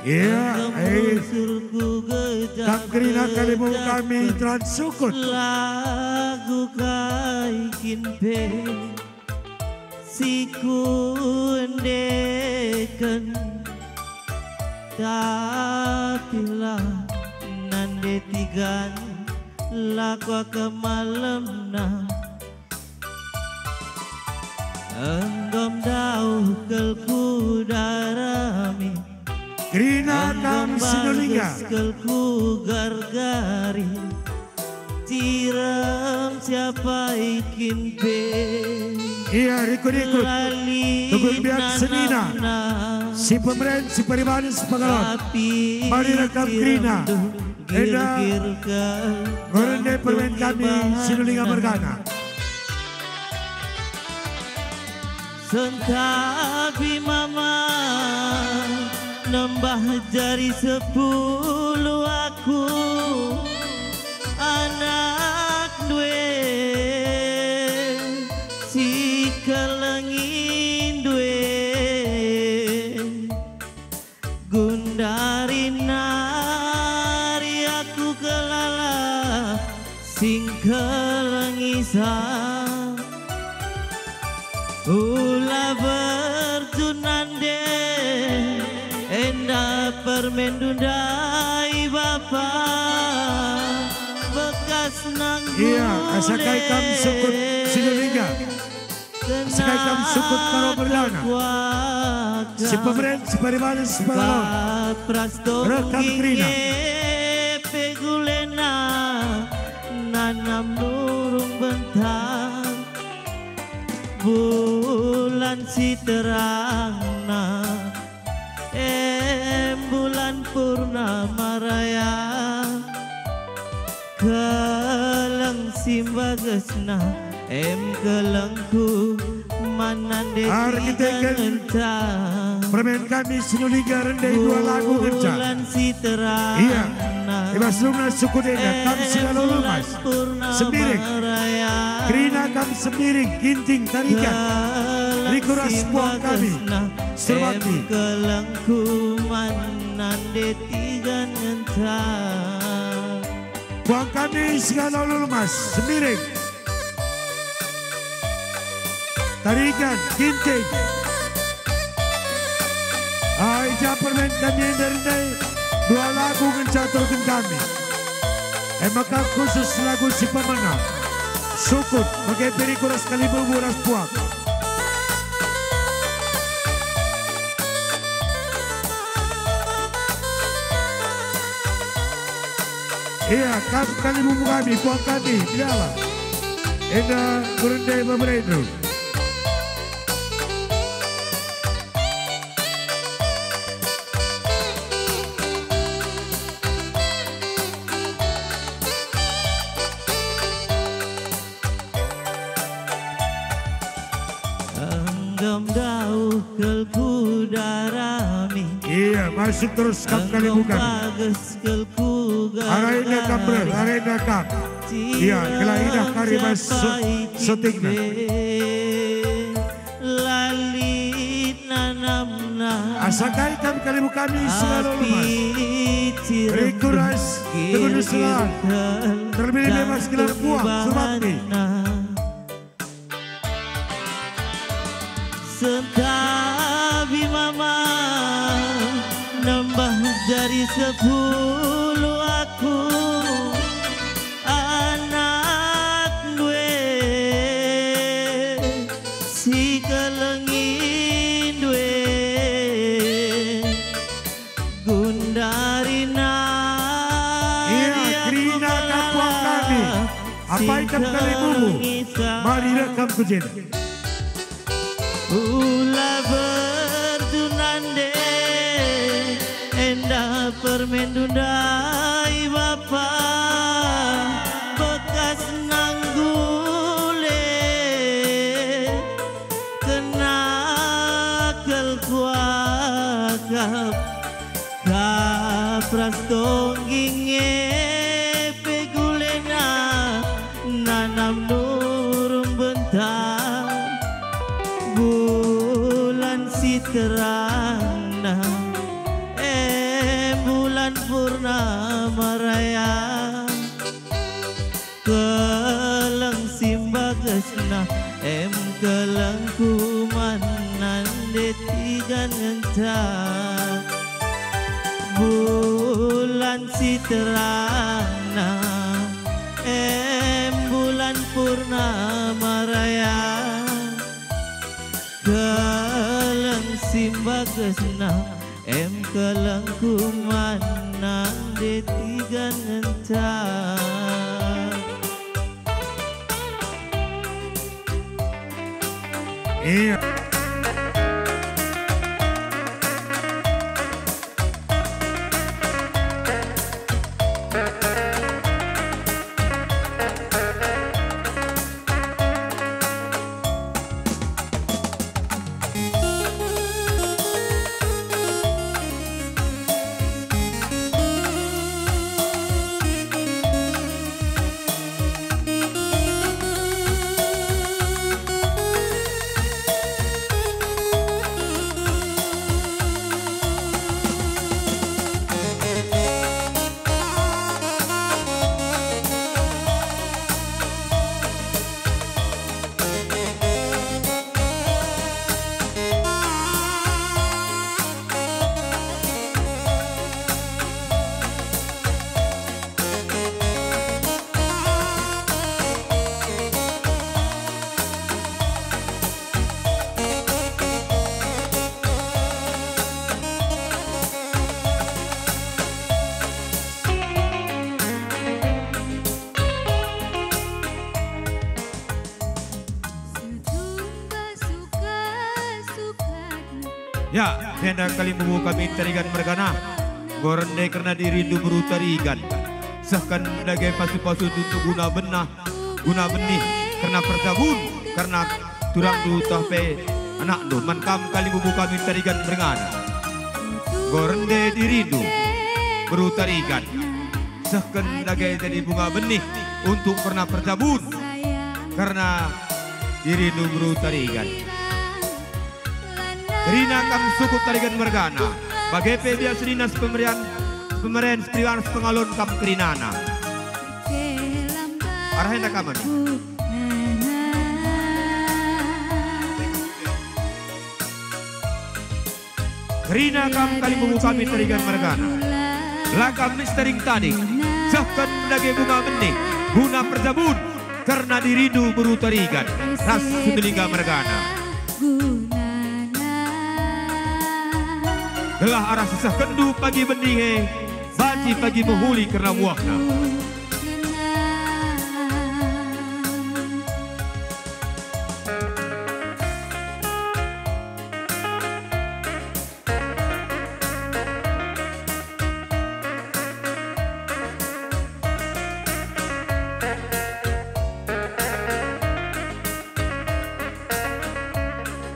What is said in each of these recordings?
Iya, Kang Krina kalimu kami transukut. Lagu kaikin pe sikundeken tapilah nande tigan lakwa kemalemna enggom dau kelku darami Krina Kang Sinulinga kelku gargari tiram siapa ikin pe iya ikut-ikut tugul biak senina si pemeran si paribanan si pengalon mari rekam Krina eda gorende permen kami Sinulinga Mergana sentapi mama nambah jari 10 aku anak due si kelengin due gundari nari aku kelala sing kelengisan ula berjunande enda permendundai bapa bekas nanggule iya asakai kam sukut Sinulinga asakai kam sukut karo berlana si pemeran si paribanan si pengalon rekam Krina pegulena nanam nurung bentang bulan si terangna bulan purnama raya keleng simbagesna kelengku manande arkitekkan permen kami Sinulinga rendai 2 lagu kencang bulan si terangna iya ibas lumna suku dena kam sinalulu mas sembiring Krina kam sembiring ginting tarikan rikuras buang kami Surwati kelengku manande tiga ngentang buang kami sinalulu mas sembiring tarikan ginting aja permen kami rendai 2 lagu ngecaturkan kami maka khusus lagu si pemenang sukut pakai perikuras kalibu buras buang iya kalibu kami buang kami biarlah enda berendai pemerintah dau kelku darami iya masuk terus kam kalibu kami arena kambrel arena kam iya kelaidah karimas setingna lalit nanamna asakai kam kalibu kami selalu lemas rikuras teguh selang terlebih bebas gelar buang Surwati sentapi mama nambah dari 10 aku anak due si kelengin due gundari nari iya Krina kapuang kami apa ikan kalibumu mari rekam kujen ula berjunande enda permendundai bapa bekas nanggule kena kelkuagap kapras tongginge pegulena nanam nurung bentang bulan si terangna kelang simbagasna em kelang kumanan detigan entar bulan si terangna em bulan purnama raya kelang simbagasna em kelang kumanan detigan entar. Iya. Ya, henda kali membuka tarigan mergana. Gorende karena dirindu beru tarigan. Sahkan lagi pasu-pasu untuk guna benih karena pertabun karena turang du tahpe anak do mankam kali membuka tarigan mergana. Gorende dirindu beru tarigan. Sahkan lagi jadi bunga benih untuk karena pertabun karena dirindu beru tarigan. Rina kam suku tarigan mergana bagai pebia sedinas pemerian sepriwan pengalun kam kerinana arahenda kaman Rina kam kali membuka tarigan mergana lakam mistering tadi sahkan lagi bunga benih guna perjabun karena dirindu beru tarigan ras sundelinga mergana gelah arah sesah kendu pagi benih baci pagi menghuli karena buahna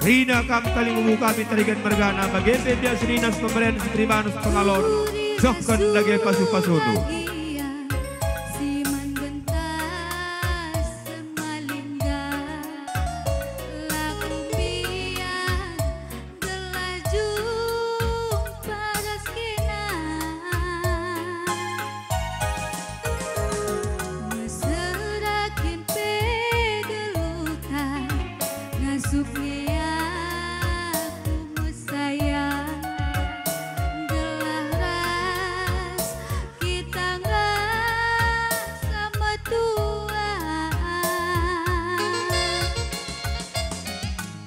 Rina kam kali membuka tarigan mergana bagi pebia sedinas pemberian seprimanus pengalon sahkan lagi pasu-pasudu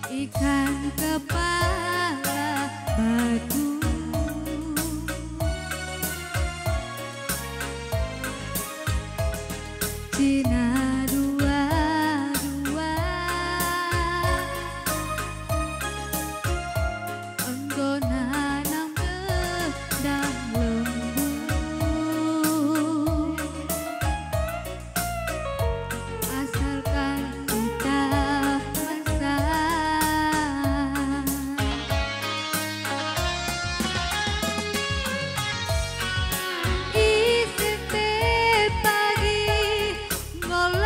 ikan kepala batu Cina dua-dua engkau nanam gedang lembu asalkan kita Isi pagi ngolong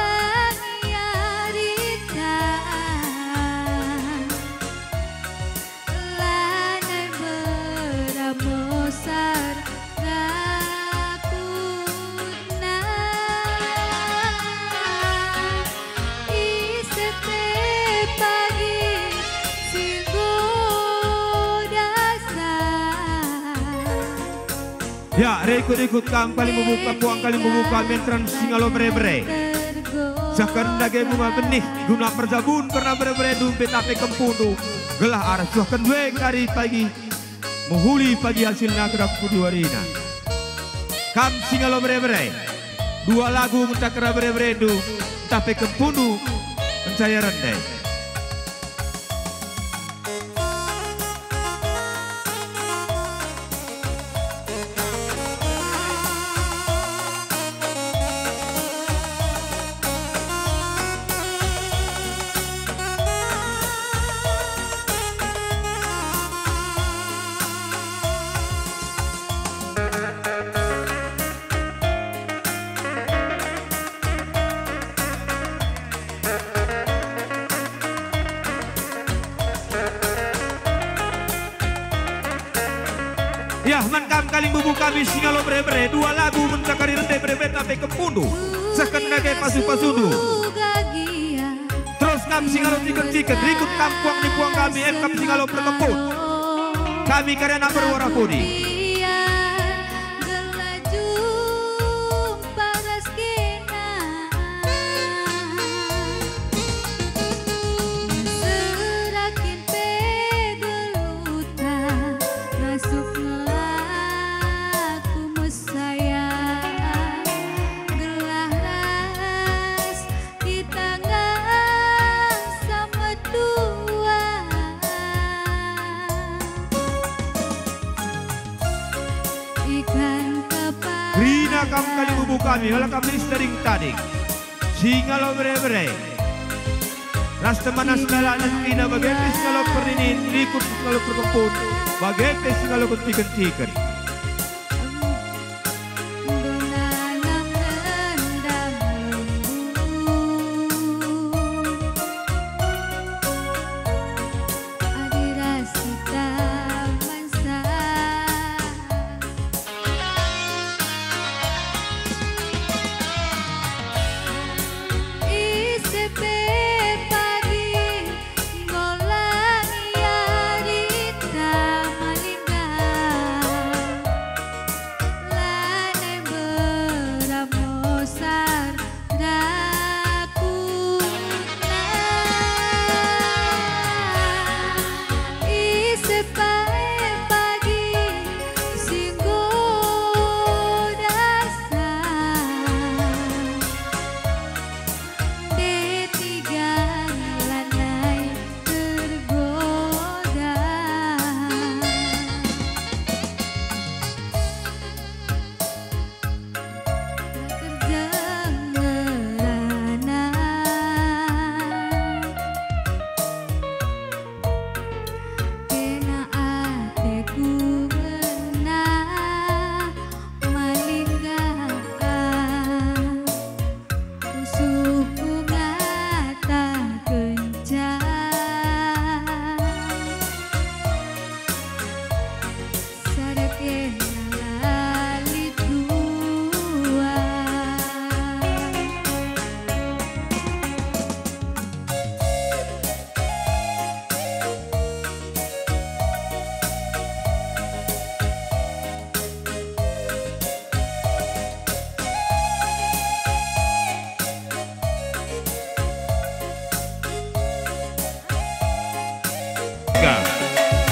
Ya, rekod-rekod kang paling membuka, puang kali membuka mentran singalo bre-bre. Sakan dage bunga benih guna perjabun karena bre-bre dumpet ape kempundu. Gelah arah suahkan weng dari pagi menghuli pagi hasilnya kerap kuduarina. Kam singalo bre-bre. Dua lagu mentak kera bre-bre du tape kempundu mencaya rendai. Ya, mankam kali bubu kami singalo bre-bre. Dua lagu mencakari rendai bre-bre tapi kepundu. Sekan nage pasu-pasudu. Terus kam singalo tiket-tiket. Rikut kampuang di puang kami. Kam singalo perkepun. Kami karena berwarah pudi. Rina kam kali bubu kami, hala kami sering tadi. Singalo bre-bre. Ras temanas nalanan Rina bagetes kalau perinin, likut kalau perkepun, bagetes kalau kentikan-tikan.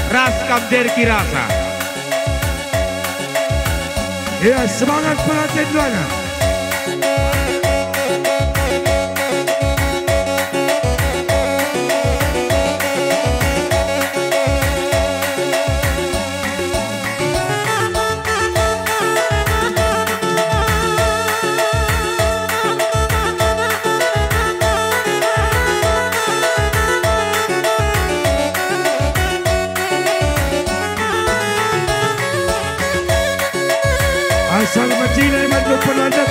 Raskam dari Kirasa. Ya, semangat pengantin Duana. Asal macilay man do pananda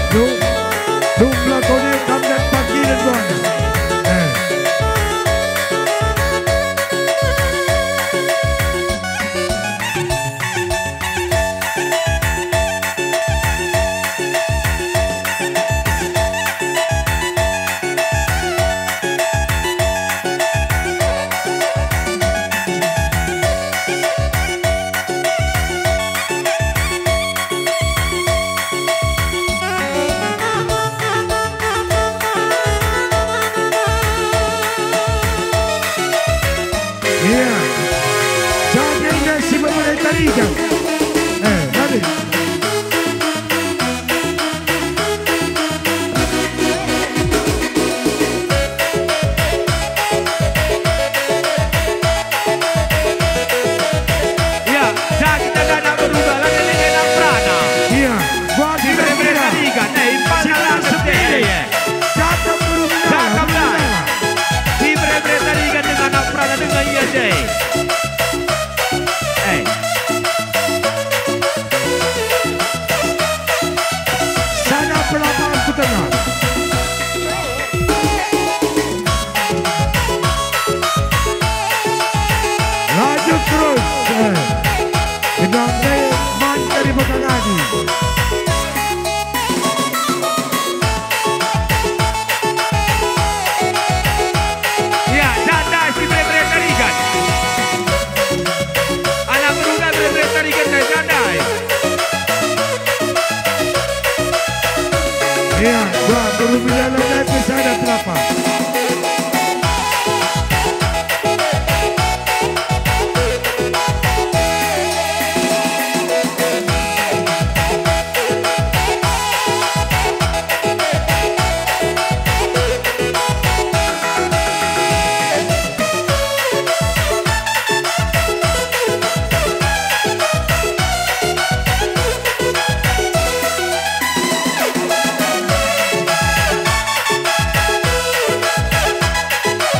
lapangan ke tengah. Laju terus. Gedang man dari belakang lagi. Ya, janda si bre-bre tarikan. Anak muda bre-bre tarikan dari janda. Ya, dua berumbilan dan kisah dan telapak.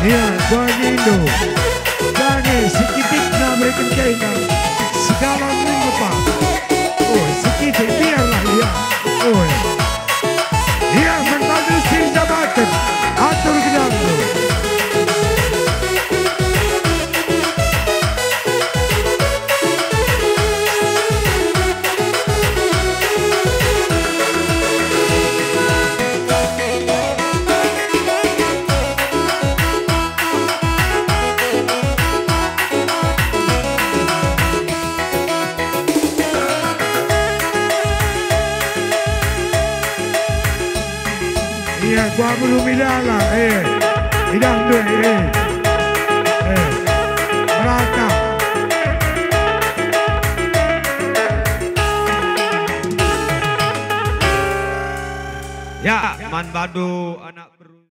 Ya, Tuan Indo. Jangan sekitik nak berikan kainan. Segala minggu pak. Oh, sekitik biarlah ya. Oh, ya mengadu si jabatan. Atur gedang tu. Ya, gua belum bilang lah, bidang tu, merata. Ya, man badu anak